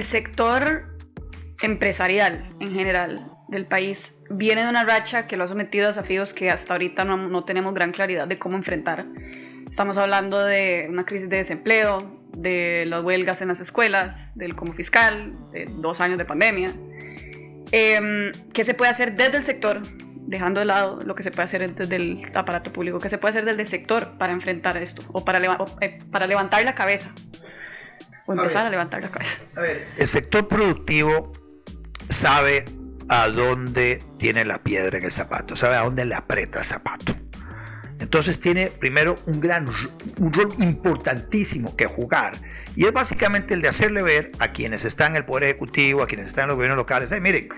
sector empresarial en general del país viene de una racha que lo ha sometido a desafíos que hasta ahorita no tenemos gran claridad de cómo enfrentar. Estamos hablando de una crisis de desempleo, de las huelgas en las escuelas, del como fiscal, de 2 años de pandemia. ¿Qué se puede hacer desde el sector, dejando de lado lo que se puede hacer desde el aparato público? ¿Qué se puede hacer desde el sector para enfrentar esto o para levantar la cabeza? O empezar a levantar la cabeza. A ver, el sector productivo sabe a dónde tiene la piedra en el zapato, sabe a dónde le aprieta el zapato. Entonces tiene primero un rol importantísimo que jugar, y es básicamente el de hacerle ver a quienes están en el poder ejecutivo, a quienes están en los gobiernos locales: miren,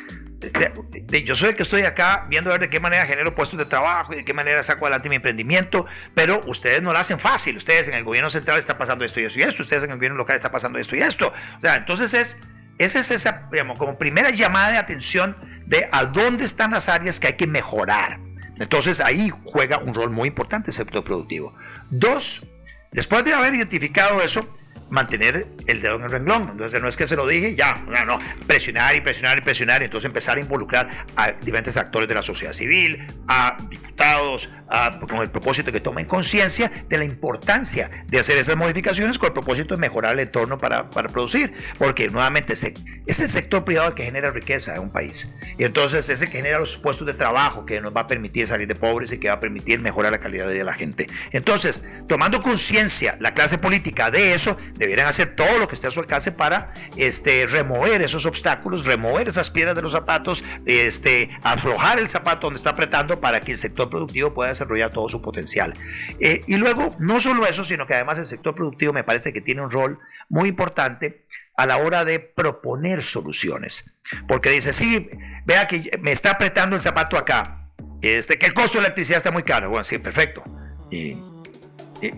yo soy el que estoy acá viendo a ver de qué manera genero puestos de trabajo y de qué manera saco adelante mi emprendimiento, pero ustedes no lo hacen fácil. Ustedes en el gobierno central está pasando esto y esto y esto, ustedes en el gobierno local está pasando esto y esto. O sea, entonces esa es esa, digamos, como primera llamada de atención de a dónde están las áreas que hay que mejorar. Entonces ahí juega un rol muy importante el sector productivo. 2, después de haber identificado eso, mantener el dedo en el renglón. Entonces no es que se lo dije ya, no, presionar y presionar y presionar, y entonces empezar a involucrar a diferentes actores de la sociedad civil, a diputados, con el propósito de que tomen conciencia de la importancia de hacer esas modificaciones con el propósito de mejorar el entorno para producir, porque nuevamente es el sector privado el que genera riqueza en un país, y entonces es el que genera los puestos de trabajo que nos va a permitir salir de pobres y que va a permitir mejorar la calidad de vida de la gente. Entonces, tomando conciencia la clase política de eso, deberían hacer todo lo que esté a su alcance para remover esos obstáculos, remover esas piedras de los zapatos, aflojar el zapato donde está apretando para que el sector productivo pueda desarrollar todo su potencial. Y luego, no solo eso, sino que además el sector productivo me parece que tiene un rol muy importante a la hora de proponer soluciones. Porque dice, sí, vea que me está apretando el zapato acá, que el costo de la electricidad está muy caro. Bueno, sí, perfecto. Y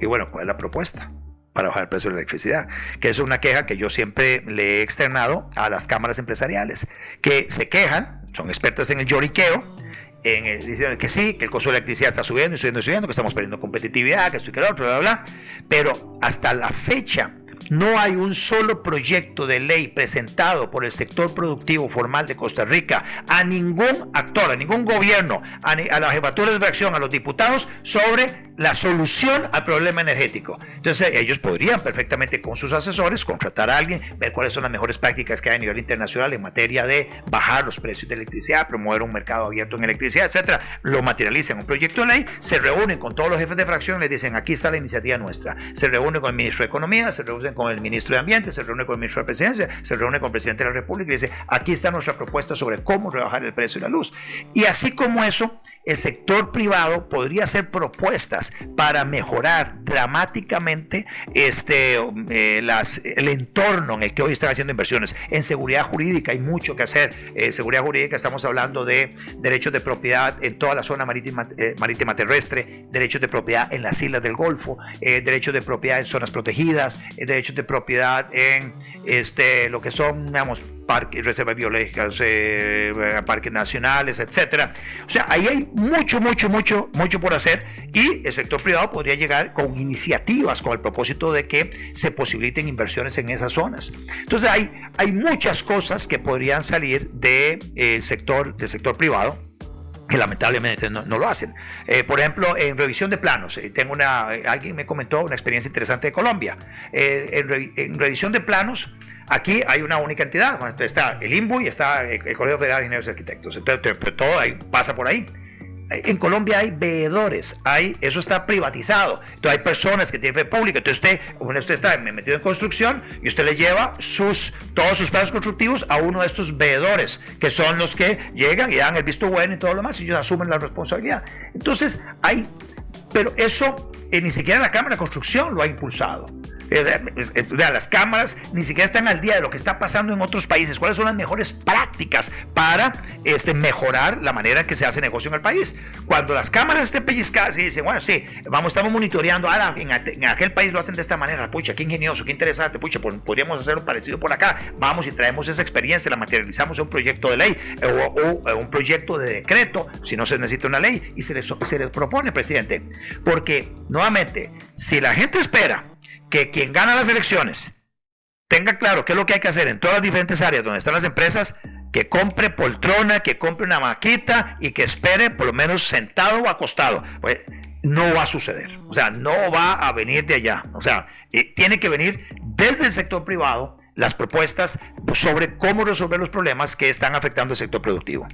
bueno, ¿cuál es la propuesta para bajar el precio de la electricidad? Que es una queja que yo siempre le he externado a las cámaras empresariales, que se quejan, son expertas en el lloriqueo, diciendo que sí, que el costo de la electricidad está subiendo y subiendo y subiendo, que estamos perdiendo competitividad, que esto y que lo otro, bla, bla, bla. Pero hasta la fecha no hay un solo proyecto de ley presentado por el sector productivo formal de Costa Rica a ningún actor, a ningún gobierno, a la jefatura de fracción, a los diputados, sobre la solución al problema energético. Entonces ellos podrían perfectamente con sus asesores contratar a alguien, ver cuáles son las mejores prácticas que hay a nivel internacional en materia de bajar los precios de electricidad, promover un mercado abierto en electricidad, etcétera. Lo materializan en un proyecto de ley, se reúnen con todos los jefes de fracción, les dicen: aquí está la iniciativa nuestra. Se reúnen con el ministro de Economía, se reúnen con el ministro de Ambiente, se reúne con el ministro de Presidencia, se reúne con el presidente de la República y dice: aquí está nuestra propuesta sobre cómo rebajar el precio de la luz. Y así como eso, el sector privado podría hacer propuestas para mejorar dramáticamente el entorno en el que hoy están haciendo inversiones. En seguridad jurídica hay mucho que hacer. Seguridad jurídica, estamos hablando de derechos de propiedad en toda la zona marítima terrestre, derechos de propiedad en las islas del Golfo, derechos de propiedad en zonas protegidas, derechos de propiedad en lo que son, digamos, parques, reservas biológicas, parques nacionales, etcétera. O sea, ahí hay mucho por hacer, y el sector privado podría llegar con iniciativas con el propósito de que se posibiliten inversiones en esas zonas. Entonces hay muchas cosas que podrían salir del sector privado, que lamentablemente no lo hacen. Por ejemplo, en revisión de planos, alguien me comentó una experiencia interesante de Colombia. En revisión de planos, aquí hay una única entidad, está el INBU y está el Colegio Federal de Ingenieros y Arquitectos. Entonces, todo ahí pasa por ahí. En Colombia hay veedores, eso está privatizado. Entonces hay personas que tienen fe pública. Entonces usted está metido en construcción y usted le lleva todos sus planos constructivos a uno de estos veedores, que son los que llegan y dan el visto bueno y todo lo demás, y ellos asumen la responsabilidad. Entonces pero eso ni siquiera la Cámara de Construcción lo ha impulsado. Las cámaras ni siquiera están al día de lo que está pasando en otros países. ¿Cuáles son las mejores prácticas para mejorar la manera en que se hace negocio en el país? Cuando las cámaras estén pellizcadas y dicen: bueno, sí, estamos monitoreando, en aquel país lo hacen de esta manera, pucha, qué ingenioso, qué interesante, pucha, podríamos hacer un parecido por acá, vamos y traemos esa experiencia, la materializamos en un proyecto de ley o un proyecto de decreto, si no se necesita una ley, y se les propone, presidente. Porque, nuevamente, si la gente espera que quien gana las elecciones tenga claro qué es lo que hay que hacer en todas las diferentes áreas donde están las empresas, que compre poltrona, que compre una maquita y que espere por lo menos sentado o acostado. Pues no va a suceder, o sea, no va a venir de allá, o sea, tiene que venir desde el sector privado las propuestas sobre cómo resolver los problemas que están afectando el sector productivo.